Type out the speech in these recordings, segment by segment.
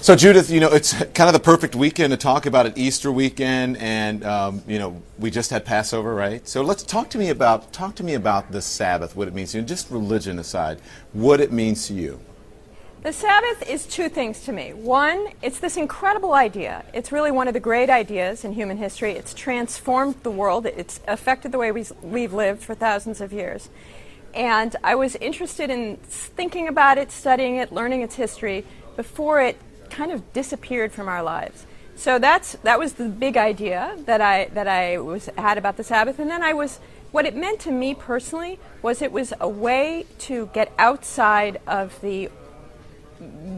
So Judith, it's kind of the perfect weekend to talk about it, Easter weekend, and we just had Passover, right? So let's talk to me about the Sabbath, what it means to you, just religion aside, what it means to you. The Sabbath is two things to me. One, it's this incredible idea. It's really one of the great ideas in human history. It's transformed the world. It's affected the way we've lived for thousands of years. And I was interested in thinking about it, studying it, learning its history before it kind of disappeared from our lives. So that was the big idea that I had about the Sabbath. And then what it meant to me personally was it was a way to get outside of the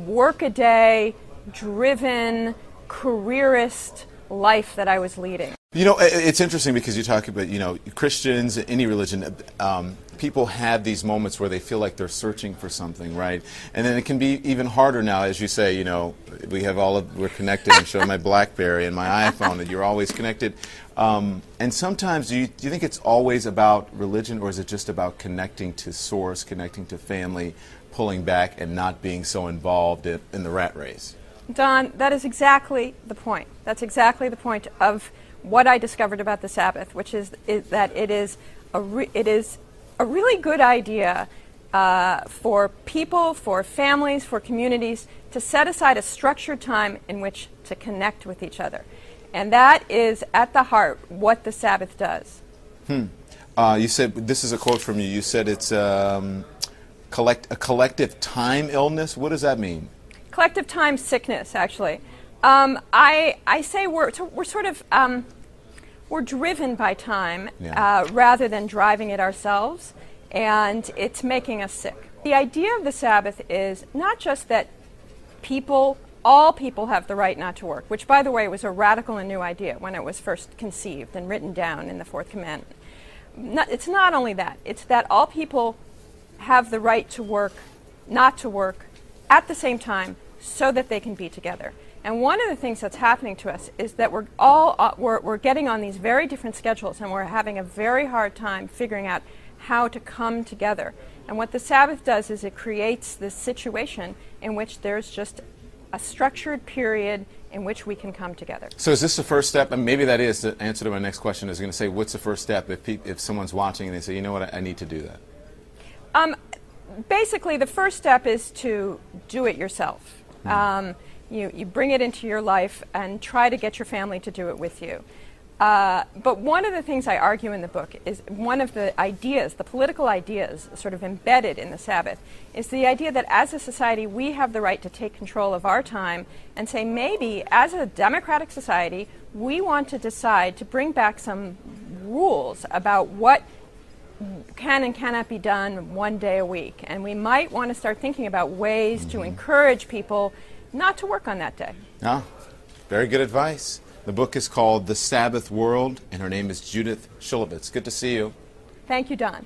work-a-day, driven, careerist life that I was leading. It's interesting because you talk about, Christians, any religion, people have these moments where they feel like they're searching for something, right? And then it can be even harder now, as you say, we're connected. I'm showing my BlackBerry and my iPhone, and you're always connected. And sometimes, do you think it's always about religion, or is it just about connecting to source, connecting to family, pulling back and not being so involved in the rat race? Don, that is exactly the point. That's exactly the point of what I discovered about the Sabbath, which is that it is a really good idea for people, for families, for communities to set aside a structured time in which to connect with each other. And that is at the heart what the Sabbath does. You said, this is a quote from you, you said it's a collective time illness. What does that mean? Collective time sickness, actually. I say we're driven by time rather than driving it ourselves, and it's making us sick. The idea of the Sabbath is not just that all people have the right not to work, which, by the way, was a radical and new idea when it was first conceived and written down in the Fourth Commandment. It's not only that, it's that all people have the right to work, not to work, at the same time, so that they can be together. And one of the things that's happening to us is that we're getting on these very different schedules, and we're having a very hard time figuring out how to come together. And what the Sabbath does is it creates this situation in which there's just a structured period in which we can come together. So is this the first step? And maybe that is the answer to my next question. Is going to say, what's the first step if someone's watching and they say, you know what, I need to do that? Basically, the first step is to do it yourself. You bring it into your life and try to get your family to do it with you. But one of the things I argue in the book is one of the ideas, the political ideas sort of embedded in the Sabbath, is the idea that as a society we have the right to take control of our time and say maybe as a democratic society we want to decide to bring back some rules about what can and cannot be done one day a week. And we might want to start thinking about ways to encourage people not to work on that day. Very good advice. The book is called The Sabbath World, and her name is Judith Shulevitz. Good to see you. Thank you, Don.